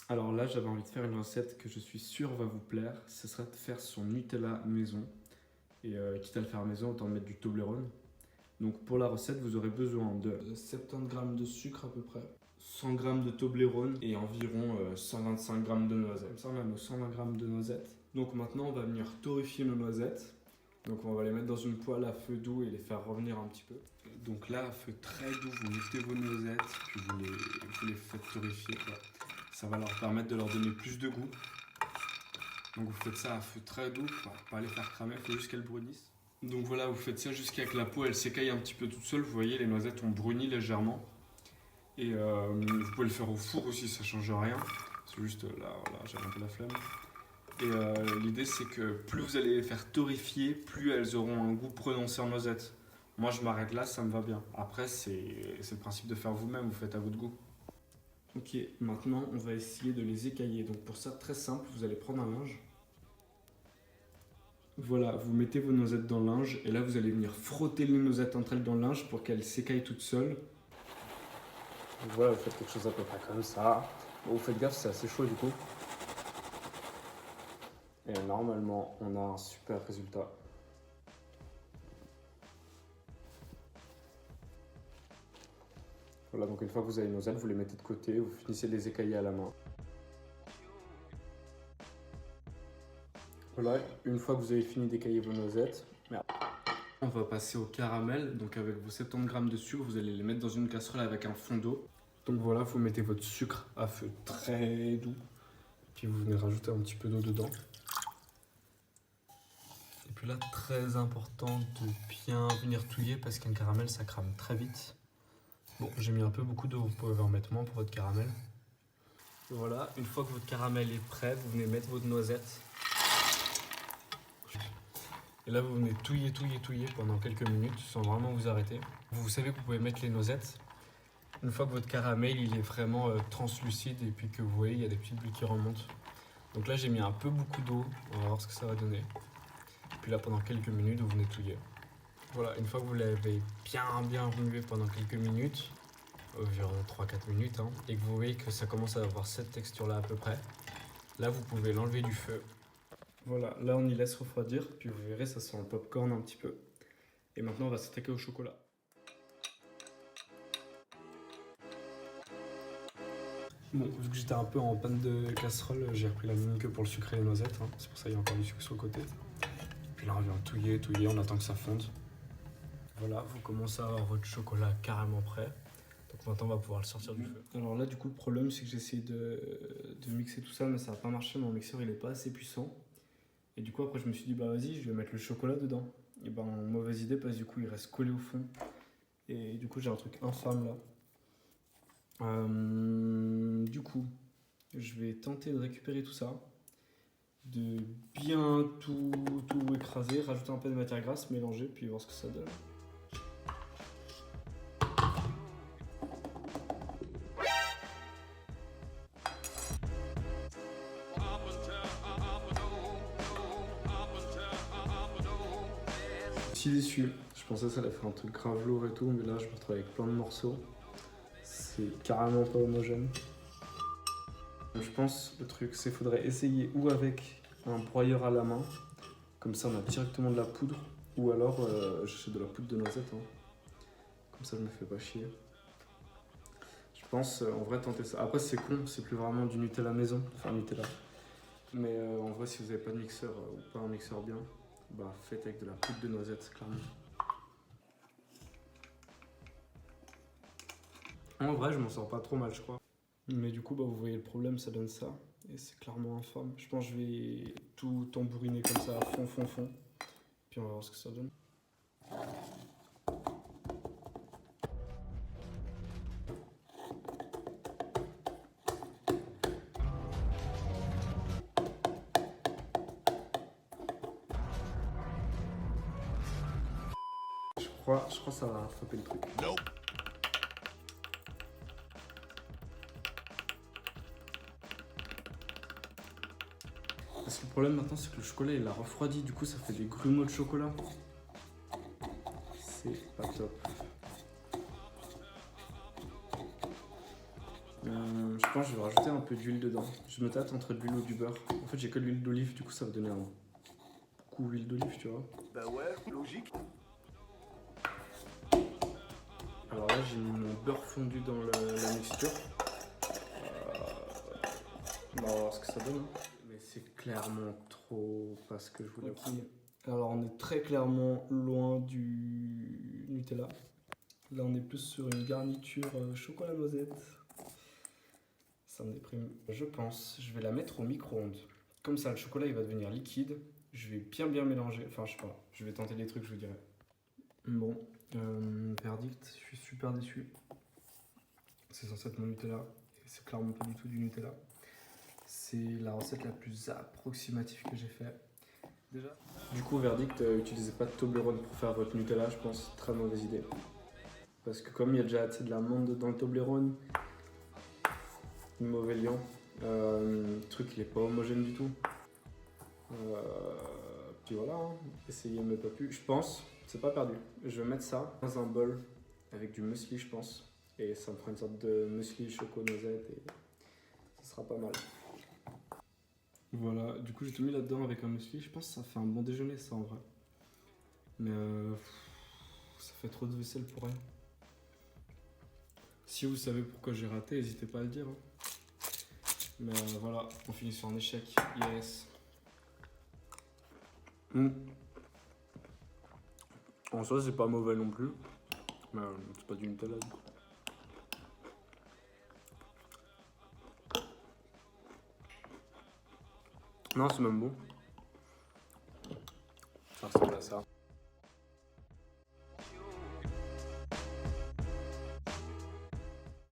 Alors là, j'avais envie de faire une recette que je suis sûr va vous plaire. Ce serait de faire son Nutella maison. Et quitte à le faire maison, autant mettre du Toblerone. Donc pour la recette, vous aurez besoin de 70 g de sucre à peu près, 100 g de Toblerone et environ 125 g de noisettes. Comme ça, on a nos 120 g de noisettes. Donc maintenant, on va venir torréfier nos noisettes. Donc on va les mettre dans une poêle à feu doux et les faire revenir un petit peu. Donc là, à feu très doux, vous mettez vos noisettes, puis vous les faites torréfier, quoi. Ça va leur permettre de leur donner plus de goût. Donc vous faites ça à feu très doux, pour pas les faire cramer, il faut juste qu'elles brunissent. Donc voilà, vous faites ça jusqu'à ce que la peau elle s'écaille un petit peu toute seule. Vous voyez, les noisettes ont bruni légèrement. Et vous pouvez le faire au four aussi, ça change rien. C'est juste là, voilà, j'ai un peu la flemme. Et l'idée c'est que plus vous allez les faire torréfier, plus elles auront un goût prononcé en noisettes. Moi je m'arrête là, ça me va bien. Après c'est le principe de faire vous-même, vous faites à votre goût. Ok, maintenant on va essayer de les écailler. Donc pour ça, très simple, vous allez prendre un linge. Voilà, vous mettez vos noisettes dans le linge et là vous allez venir frotter les noisettes entre elles dans le linge pour qu'elles s'écaillent toutes seules. Donc voilà, vous faites quelque chose à peu près comme ça. Bon, vous faites gaffe, c'est assez chaud du coup. Et normalement, on a un super résultat. Voilà, donc une fois que vous avez les noisettes, vous les mettez de côté, vous finissez de les écailler à la main. Voilà, une fois que vous avez fini d'écailler vos noisettes, on va passer au caramel. Donc avec vos 70 g de sucre, vous allez les mettre dans une casserole avec un fond d'eau. Donc voilà, vous mettez votre sucre à feu très doux. Puis vous venez rajouter un petit peu d'eau dedans. Et puis là, très important de bien venir touiller parce qu'un caramel, ça crame très vite. Bon, j'ai mis un peu beaucoup d'eau, vous pouvez en mettre moins pour votre caramel. Et voilà, une fois que votre caramel est prêt, vous venez mettre votre noisette. Et là, vous venez touiller pendant quelques minutes sans vraiment vous arrêter. Vous savez que vous pouvez mettre les noisettes. Une fois que votre caramel il est vraiment translucide et puis que vous voyez, il y a des petites bulles qui remontent. Donc là, j'ai mis un peu beaucoup d'eau. On va voir ce que ça va donner. Puis là, pendant quelques minutes, vous venez touiller. Voilà, une fois que vous l'avez bien remué pendant quelques minutes, environ 3-4 minutes, hein, et que vous voyez que ça commence à avoir cette texture-là à peu près, là, vous pouvez l'enlever du feu. Voilà, là on y laisse refroidir, puis vous verrez, ça sent le popcorn un petit peu. Et maintenant on va s'attaquer au chocolat. Bon, vu que j'étais un peu en panne de casserole, j'ai repris la même que pour le sucre et les noisettes, hein. C'est pour ça qu'il y a encore du sucre sur le côté. Puis là on vient touiller, on attend que ça fonde. Voilà, vous commencez à avoir votre chocolat carrément prêt. Donc maintenant on va pouvoir le sortir du feu. Alors là du coup le problème c'est que j'ai essayé de mixer tout ça, mais ça n'a pas marché, mon mixeur il est pas assez puissant. Et du coup après je me suis dit bah vas-y je vais mettre le chocolat dedans. Et ben mauvaise idée parce que du coup il reste collé au fond. Et du coup j'ai un truc infâme là. Du coup je vais tenter de récupérer tout ça. De bien tout écraser, rajouter un peu de matière grasse, mélanger puis voir ce que ça donne. Je suis déçu, je pensais que ça allait faire un truc grave lourd et tout, mais là je me retrouve avec plein de morceaux. C'est carrément pas homogène. Je pense le truc c'est qu'il faudrait essayer ou avec un broyeur à la main, comme ça on a directement de la poudre, ou alors j'achète de la poudre de noisette, hein. Comme ça je me fais pas chier. Je pense en vrai tenter ça. Après c'est con, c'est plus vraiment du Nutella maison, enfin Nutella. Mais en vrai si vous avez pas de mixeur ou pas un mixeur bien, bah faites avec de la poudre de noisette clairement. En vrai je m'en sors pas trop mal je crois. Mais du coup bah vous voyez le problème, ça donne ça. Et c'est clairement infâme. Je pense que je vais tout tambouriner comme ça à fond. Puis on va voir ce que ça donne. Je crois que ça va rattraper le truc. Nope. Parce que le problème maintenant c'est que le chocolat il a refroidi, du coup ça fait des grumeaux de chocolat. C'est pas top. Je Je pense que je vais rajouter un peu d'huile dedans. Je me tâte entre de l'huile ou du beurre. En fait, j'ai que de l'huile d'olive, du coup, ça va donner un goût d'huile d'olive, tu vois. Bah ouais, logique. Alors là, j'ai mis mon beurre fondu dans la mixture. On va voir ce que ça donne. Mais c'est clairement trop pas ce que je voulais. Ok. Alors on est très clairement loin du Nutella. Là on est plus sur une garniture chocolat noisette. Ça me déprime. Je pense, je vais la mettre au micro-ondes. Comme ça le chocolat il va devenir liquide. Je vais bien mélanger. Enfin je sais pas, je vais tenter des trucs je vous dirai. Bon, verdict, je suis super déçu. C'est censé être mon Nutella. Et c'est clairement pas du tout du Nutella. C'est la recette la plus approximative que j'ai fait. Déjà. Du coup, verdict, utilisez pas de Toblerone pour faire votre Nutella, je pense, très mauvaise idée. Parce que comme il y a déjà de l'amande dans le Toblerone, mauvais liant, le truc il est pas homogène du tout. Puis voilà, hein. Essayez mais pas plus. Je pense, c'est pas perdu. Je vais mettre ça dans un bol avec du muesli, je pense. Et ça me fera une sorte de muesli choco noisette et ça sera pas mal. Voilà, du coup j'ai tout mis là-dedans avec un muesli. Je pense que ça fait un bon déjeuner ça en vrai. Mais ça fait trop de vaisselle pour rien. Si vous savez pourquoi j'ai raté, n'hésitez pas à le dire. Hein. Mais voilà, on finit sur un échec. Yes. En soi c'est pas mauvais non plus. Mais c'est pas du Nutella. Non, c'est même bon. Ça ressemble à ça.